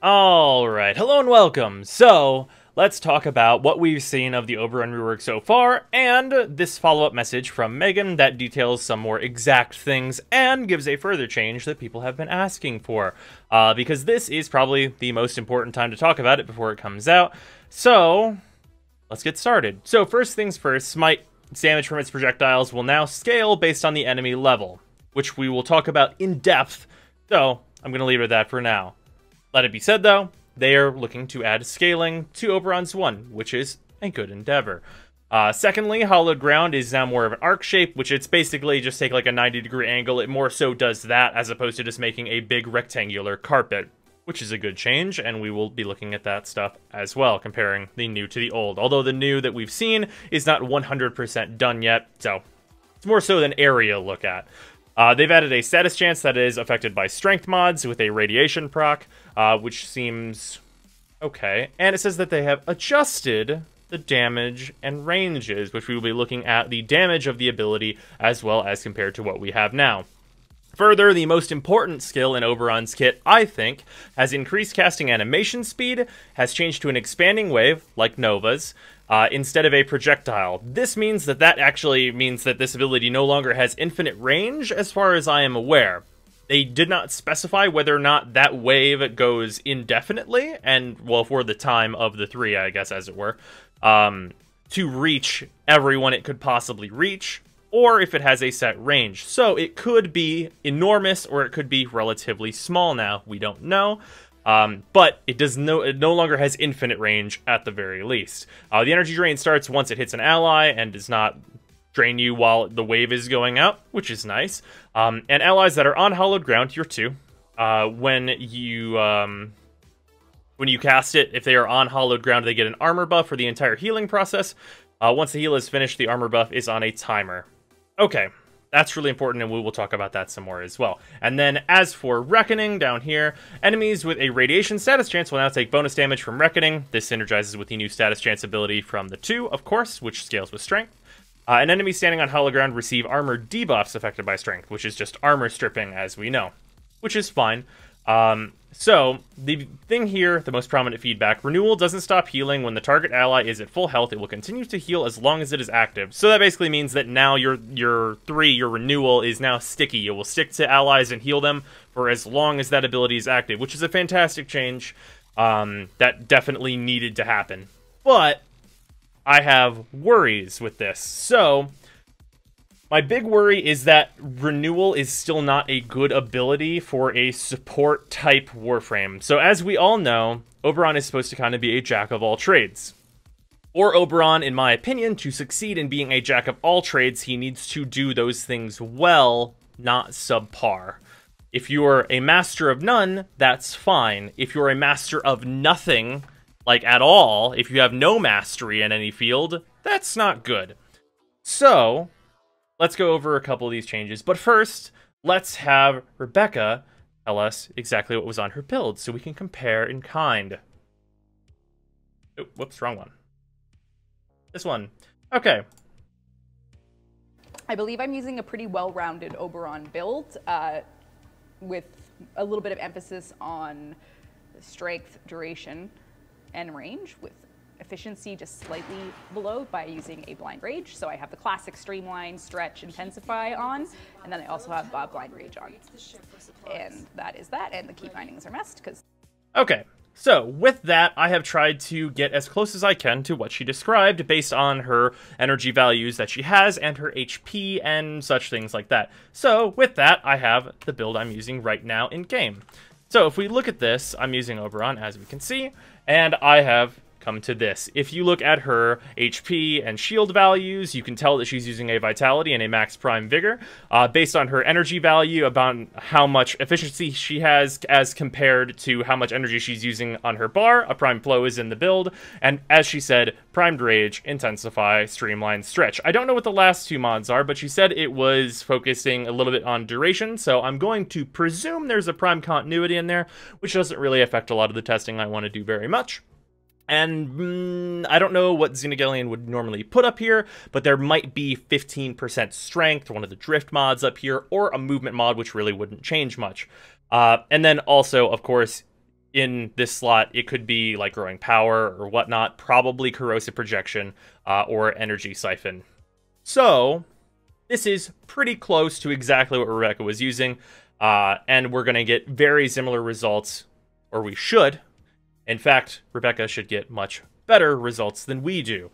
Alright, hello and welcome. So, let's talk about what we've seen of the Oberon rework so far, and this follow-up message from Megan that details some more exact things and gives a further change that people have been asking for. Because this is probably the most important time to talk about it before it comes out. So, let's get started. So, first things first, Smite's damage from its projectiles will now scale based on the enemy level, which we will talk about in depth, so I'm going to leave it at that for now. Let it be said, though, they are looking to add scaling to Oberon's 1, which is a good endeavor. Secondly, Hollowed Ground is now more of an arc shape, which it's basically just take like a 90-degree angle. It more so does that as opposed to just making a big rectangular carpet, which is a good change, and we will be looking at that stuff as well, comparing the new to the old. Although the new that we've seen is not 100% done yet, so it's more so an area look at. They've added a status chance that is affected by strength mods with a radiation proc, which seems okay. And it says that they have adjusted the damage and ranges, which we will be looking at the damage of the ability as well as compared to what we have now. Further, the most important skill in Oberon's kit, I think, has increased casting animation speed, has changed to an expanding wave, like Nova's, instead of a projectile. This means that actually means that this ability no longer has infinite range, as far as I am aware. They did not specify whether or not that wave goes indefinitely, and, well, for the time of the three, I guess, as it were, to reach everyone it could possibly reach, or if it has a set range. So it could be enormous, or it could be relatively small now. We don't know. But it no longer has infinite range at the very least. The energy drain starts once it hits an ally and does not drain you while the wave is going out, which is nice. And allies that are on Hollowed Ground, tier 2, when you cast it, if they are on Hollowed Ground, they get an armor buff for the entire healing process. Once the heal is finished, the armor buff is on a timer. Okay, that's really important, and we will talk about that some more as well. And then, as for Reckoning, down here, enemies with a radiation status chance will now take bonus damage from Reckoning. This synergizes with the new status chance ability from the 2, of course, which scales with strength. And enemies standing on Hollowed Ground receive armor debuffs affected by strength, which is just armor stripping, as we know, which is fine. So, the thing here, the most prominent feedback, Renewal doesn't stop healing when the target ally is at full health. It will continue to heal as long as it is active. So that basically means that now your Renewal is now sticky. It will stick to allies and heal them for as long as that ability is active, which is a fantastic change that definitely needed to happen. But I have worries with this. So my big worry is that Renewal is still not a good ability for a support-type Warframe. So as we all know, Oberon is supposed to kind of be a jack-of-all-trades. For Oberon, in my opinion, to succeed in being a jack-of-all-trades, he needs to do those things well, not subpar. If you're a master of none, that's fine. If you're a master of nothing, like at all, if you have no mastery in any field, that's not good. So let's go over a couple of these changes, but first, let's have Rebecca tell us exactly what was on her build, so we can compare in kind. Oh, whoops, wrong one. This one. Okay. I believe I'm using a pretty well-rounded Oberon build, with a little bit of emphasis on strength, duration, and range, with efficiency just slightly below by using a Blind Rage. So I have the classic Streamline, Stretch, Intensify on, and then I also have Blind Rage on. And that is that, and the key bindings are messed, because... Okay, so with that, I have tried to get as close as I can to what she described based on her energy values that she has and her HP and such things like that. So with that, I have the build I'm using right now in-game. So if we look at this, I'm using Oberon, as we can see, and I have come to this. If you look at her HP and shield values, you can tell that she's using a Vitality and a Max Prime Vigor. Based on her energy value, about how much efficiency she has as compared to how much energy she's using on her bar, a Prime Flow is in the build, and as she said, Primed Rage, Intensify, Streamline, Stretch. I don't know what the last two mods are, but she said it was focusing a little bit on duration, so I'm going to presume there's a Prime Continuity in there, which doesn't really affect a lot of the testing I want to do very much. And I don't know what Xenogellion would normally put up here, but there might be 15% strength, one of the drift mods up here, or a movement mod, which really wouldn't change much. And then also, of course, in this slot, it could be like growing power or whatnot, probably corrosive projection or energy siphon. So this is pretty close to exactly what Rebecca was using, and we're going to get very similar results, or we should. In fact, Rebecca should get much better results than we do.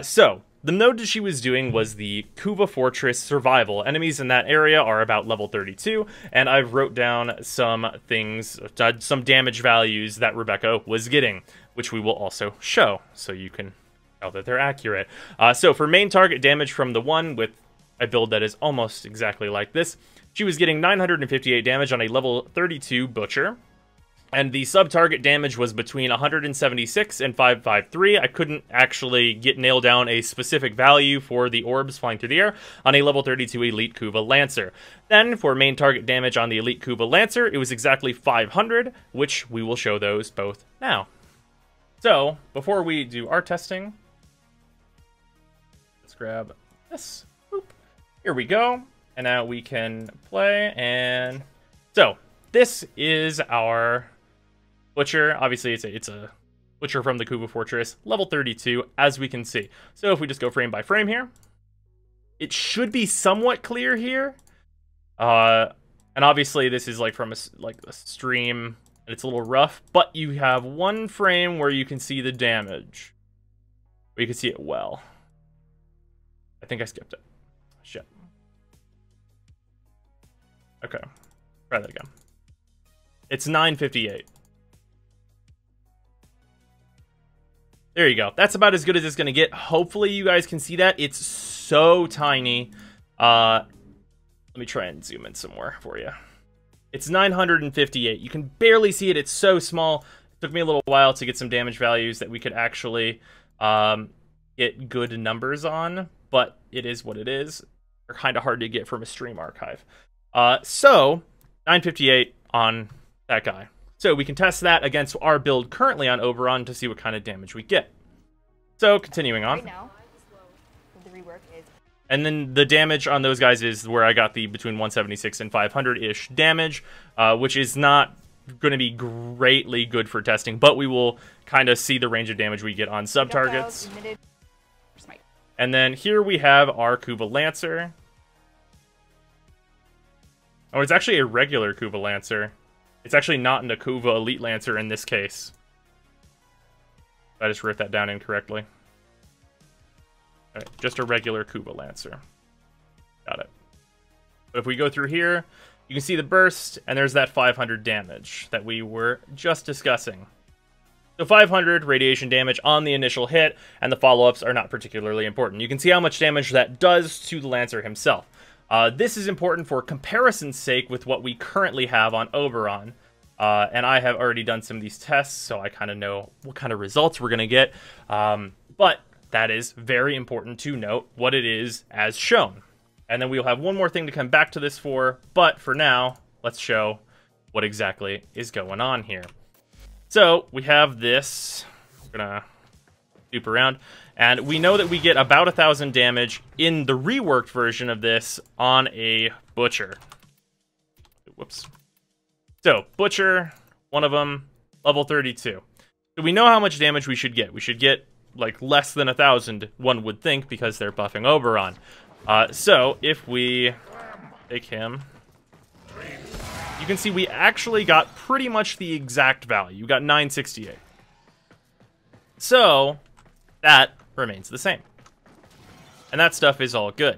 So the node that she was doing was the Kuva Fortress Survival. Enemies in that area are about level 32, and I've wrote down some things, some damage values that Rebecca was getting, which we will also show, so you can tell that they're accurate. So for main target damage from the one with a build that is almost exactly like this, she was getting 958 damage on a level 32 Butcher. And the sub-target damage was between 176 and 553. I couldn't actually nail down a specific value for the orbs flying through the air on a level 32 Elite Kuva Lancer. Then, for main target damage on the Elite Kuva Lancer, it was exactly 500, which we will show those both now. So, before we do our testing, let's grab this. Boop. Here we go. And now we can play, and so this is our Butcher. Obviously, it's a Butcher from the Kuva Fortress, level 32, as we can see. So if we just go frame by frame here, it should be somewhat clear here. And obviously, this is like from a stream, and it's a little rough. But you have one frame where you can see the damage, where you can see it well. I think I skipped it. Shit. Okay, try that again. It's 958. There you go. That's about as good as it's going to get. Hopefully you guys can see that. It's so tiny. Let me try and zoom in some more for you. It's 958. You can barely see it. It's so small. It took me a little while to get some damage values that we could actually get good numbers on, but it is what it is. They're kind of hard to get from a stream archive. So 958 on that guy. So we can test that against our build currently on Oberon to see what kind of damage we get. So continuing on. Right now, the rework is... And then the damage on those guys is where I got the between 176 and 500-ish damage, which is not going to be greatly good for testing, but we will kind of see the range of damage we get on sub-targets. And then here we have our Kuva Lancer. Oh, it's actually a regular Kuva Lancer. It's actually not an Kuva Elite Lancer in this case. I just wrote that down incorrectly. Alright, just a regular Kuva Lancer. Got it. But if we go through here, you can see the burst, and there's that 500 damage that we were just discussing. So 500 radiation damage on the initial hit, and the follow-ups are not particularly important. You can see how much damage that does to the Lancer himself. This is important for comparison's sake with what we currently have on Oberon. And I have already done some of these tests, so I kind of know what kind of results we're going to get. But that is very important to note what it is as shown. And then we'll have one more thing to come back to this for, but for now, let's show what exactly is going on here. So we have this. We're going to dupe around. And we know that we get about 1,000 damage in the reworked version of this on a Butcher. Whoops. So, Butcher, one of them, level 32. So we know how much damage we should get. We should get, like, less than 1,000, one would think, because they're buffing Oberon. So, if we take him, you can see we actually got pretty much the exact value. We got 968. So, that remains the same. And that stuff is all good.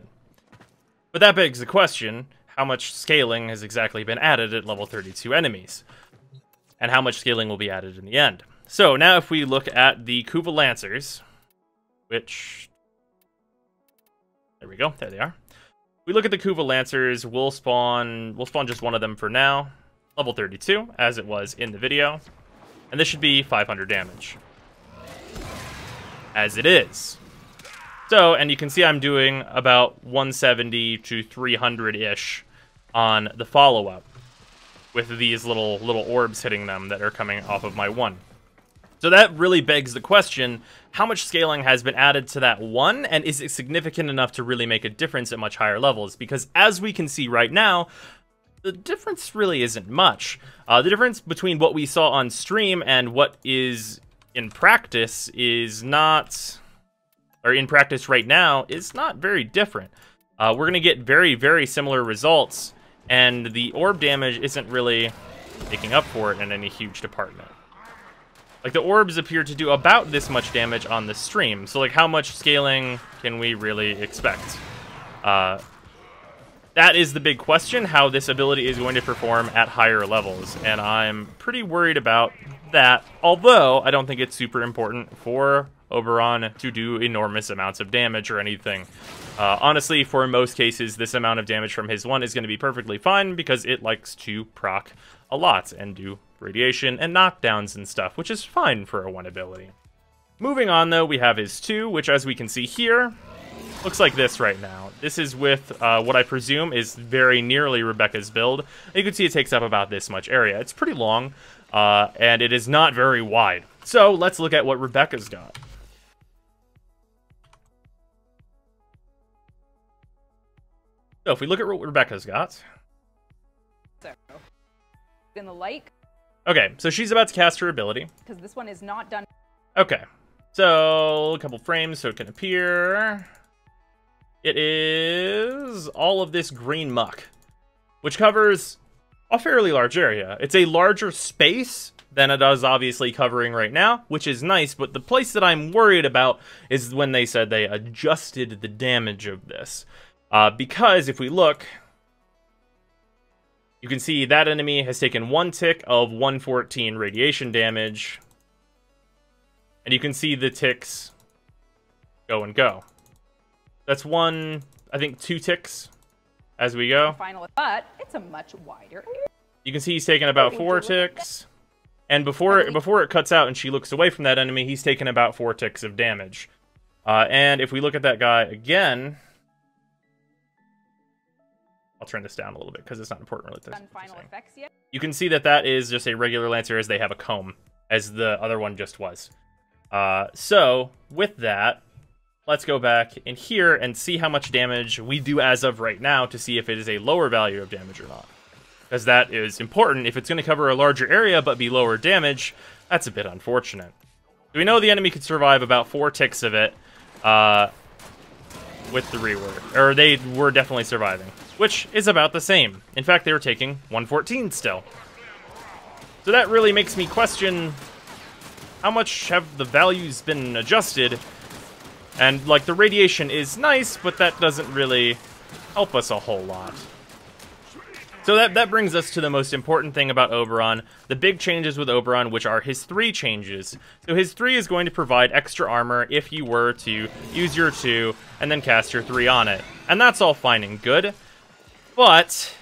But that begs the question, how much scaling has exactly been added at level 32 enemies? And how much scaling will be added in the end? So now if we look at the Kuva Lancers, which... There we go, there they are. We look at the Kuva Lancers, we'll spawn just one of them for now. Level 32, as it was in the video. And this should be 500 damage. As it is. So, and you can see I'm doing about 170 to 300-ish on the follow-up, with these little orbs hitting them that are coming off of my one. So that really begs the question, how much scaling has been added to that one, and is it significant enough to really make a difference at much higher levels? Because as we can see right now, the difference really isn't much. The difference between what we saw on stream and what is in practice is not, or in practice right now, is not very different. We're going to get very, very similar results, and the orb damage isn't really making up for it in any huge department. Like, the orbs appear to do about this much damage on the stream, so, like, how much scaling can we really expect? That is the big question, how this ability is going to perform at higher levels, and I'm pretty worried about that, although I don't think it's super important for Oberon to do enormous amounts of damage or anything. Honestly, for most cases, this amount of damage from his one is going to be perfectly fine because it likes to proc a lot and do radiation and knockdowns and stuff, which is fine for a one ability. Moving on, though, we have his two, which, as we can see here, looks like this right now. This is with what I presume is very nearly Rebecca's build. You can see it takes up about this much area. It's pretty long, and it is not very wide. So let's look at what Rebecca's got. So if we look at what Rebecca's got. So, in the light. Okay, so she's about to cast her ability. Because this one is not done. Okay, so a couple frames so it can appear. It is all of this green muck, which covers a fairly large area. It's a larger space than it does obviously covering right now, which is nice, but the place that I'm worried about is when they said they adjusted the damage of this. Because if we look, you can see that enemy has taken one tick of 114 radiation damage. And you can see the ticks go and go. That's one, I think, 2 ticks as we go. Final, but it's a much wider area. You can see he's taken about 4 ticks. And before it cuts out and she looks away from that enemy, he's taken about 4 ticks of damage. And if we look at that guy again, I'll turn this down a little bit because it's not important really. Final effects yet? You can see that that is just a regular Lancer as they have a comb, as the other one just was. So, with that, let's go back in here and see how much damage we do as of right now to see if it is a lower value of damage or not. Because that is important. If it's going to cover a larger area but be lower damage, that's a bit unfortunate. We know the enemy could survive about 4 ticks of it with the rework. Or they were definitely surviving, which is about the same. In fact, they were taking 114 still. So that really makes me question how much have the values been adjusted. And, like, the radiation is nice, but that doesn't really help us a whole lot. So that brings us to the most important thing about Oberon, the big changes with Oberon, which are his 3 changes. So his 3 is going to provide extra armor if you were to use your 2 and then cast your 3 on it. And that's all fine and good, but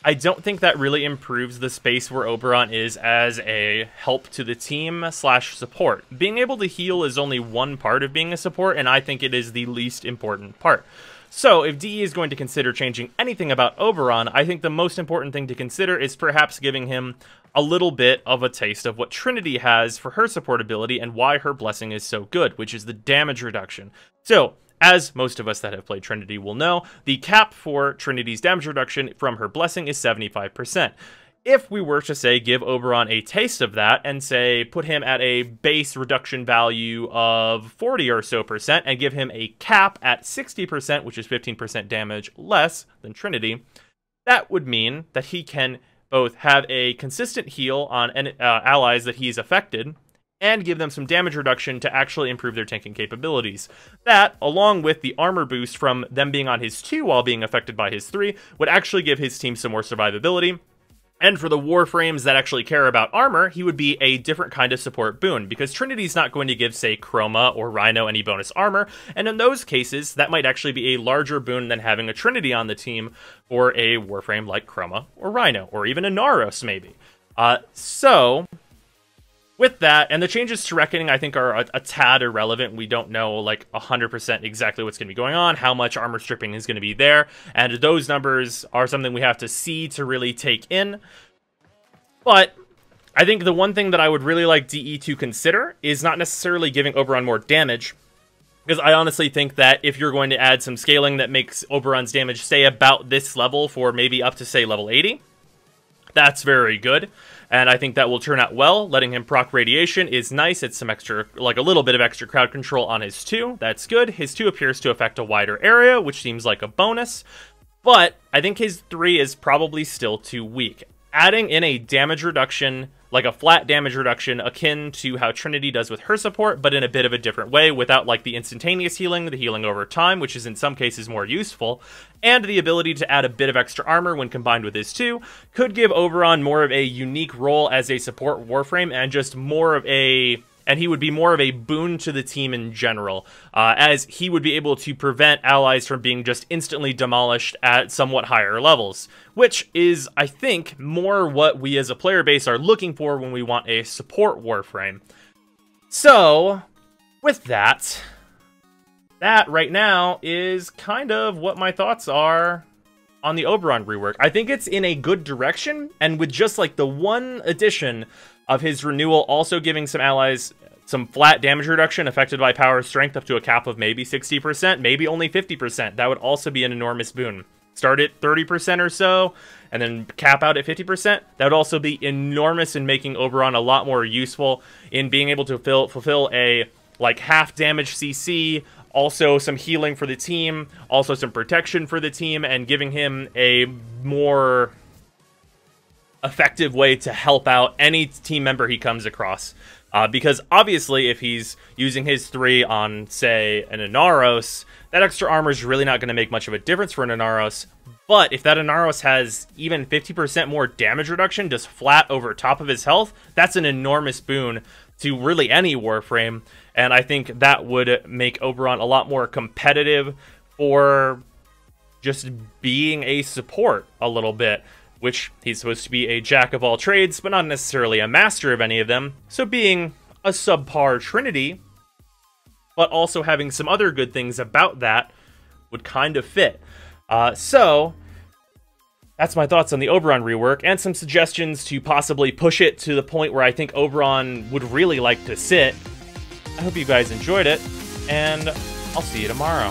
I don't think that really improves the space where Oberon is as a help to the team / support. Being able to heal is only one part of being a support, and I think it is the least important part. So, if DE is going to consider changing anything about Oberon, I think the most important thing to consider is perhaps giving him a little bit of a taste of what Trinity has for her support ability and why her blessing is so good, which is the damage reduction. So, as most of us that have played Trinity will know, the cap for Trinity's damage reduction from her blessing is 75%. If we were to, say, give Oberon a taste of that and, say, put him at a base reduction value of 40 or so percent and give him a cap at 60%, which is 15% damage less than Trinity, that would mean that he can both have a consistent heal on allies that he's affected and give them some damage reduction to actually improve their tanking capabilities. That, along with the armor boost from them being on his 2 while being affected by his 3, would actually give his team some more survivability. And for the Warframes that actually care about armor, he would be a different kind of support boon, because Trinity's not going to give, say, Chroma or Rhino any bonus armor, and in those cases, that might actually be a larger boon than having a Trinity on the team for a Warframe like Chroma or Rhino, or even a Naros, maybe. So, with that, and the changes to Reckoning, I think, are a tad irrelevant. We don't know, like, 100% exactly what's going to be going on, how much armor stripping is going to be there, and those numbers are something we have to see to really take in. But I think the one thing that I would really like DE to consider is not necessarily giving Oberon more damage, Because I honestly think that if you're going to add some scaling that makes Oberon's damage stay about this level for maybe up to, say, level 80, that's very good. And I think that will turn out well. Letting him proc radiation is nice. It's some extra, like a little bit of extra crowd control on his 2. That's good. His 2 appears to affect a wider area, which seems like a bonus. But I think his 3 is probably still too weak. Adding in a damage reduction, like a flat damage reduction, akin to how Trinity does with her support, but in a bit of a different way, without like the instantaneous healing, the healing over time, which is in some cases more useful, and the ability to add a bit of extra armor when combined with his 2, could give Oberon more of a unique role as a support Warframe, and just more of a... and he would be more of a boon to the team in general, as he would be able to prevent allies from being just instantly demolished at somewhat higher levels, which is, I think, more what we as a player base are looking for when we want a support Warframe. So, with that right now is kind of what my thoughts are on the Oberon rework. I think it's in a good direction, and with just like the one addition of his renewal also giving some allies some flat damage reduction affected by power strength up to a cap of maybe 60%, maybe only 50%. That would also be an enormous boon. Start at 30% or so, and then cap out at 50%. That would also be enormous in making Oberon a lot more useful in being able to fulfill a like half damage CC, also some healing for the team, also some protection for the team, and giving him a more effective way to help out any team member he comes across. Because obviously if he's using his 3 on, say, an Inaros, that extra armor is really not going to make much of a difference for an Inaros. But if that Inaros has even 50% more damage reduction just flat over top of his health, that's an enormous boon to really any Warframe. And I think that would make Oberon a lot more competitive for just being a support a little bit, which he's supposed to be a jack of all trades, but not necessarily a master of any of them. So being a subpar Trinity, but also having some other good things about that, would kind of fit. So that's my thoughts on the Oberon rework, and some suggestions to possibly push it to the point where I think Oberon would really like to sit. I hope you guys enjoyed it, and I'll see you tomorrow.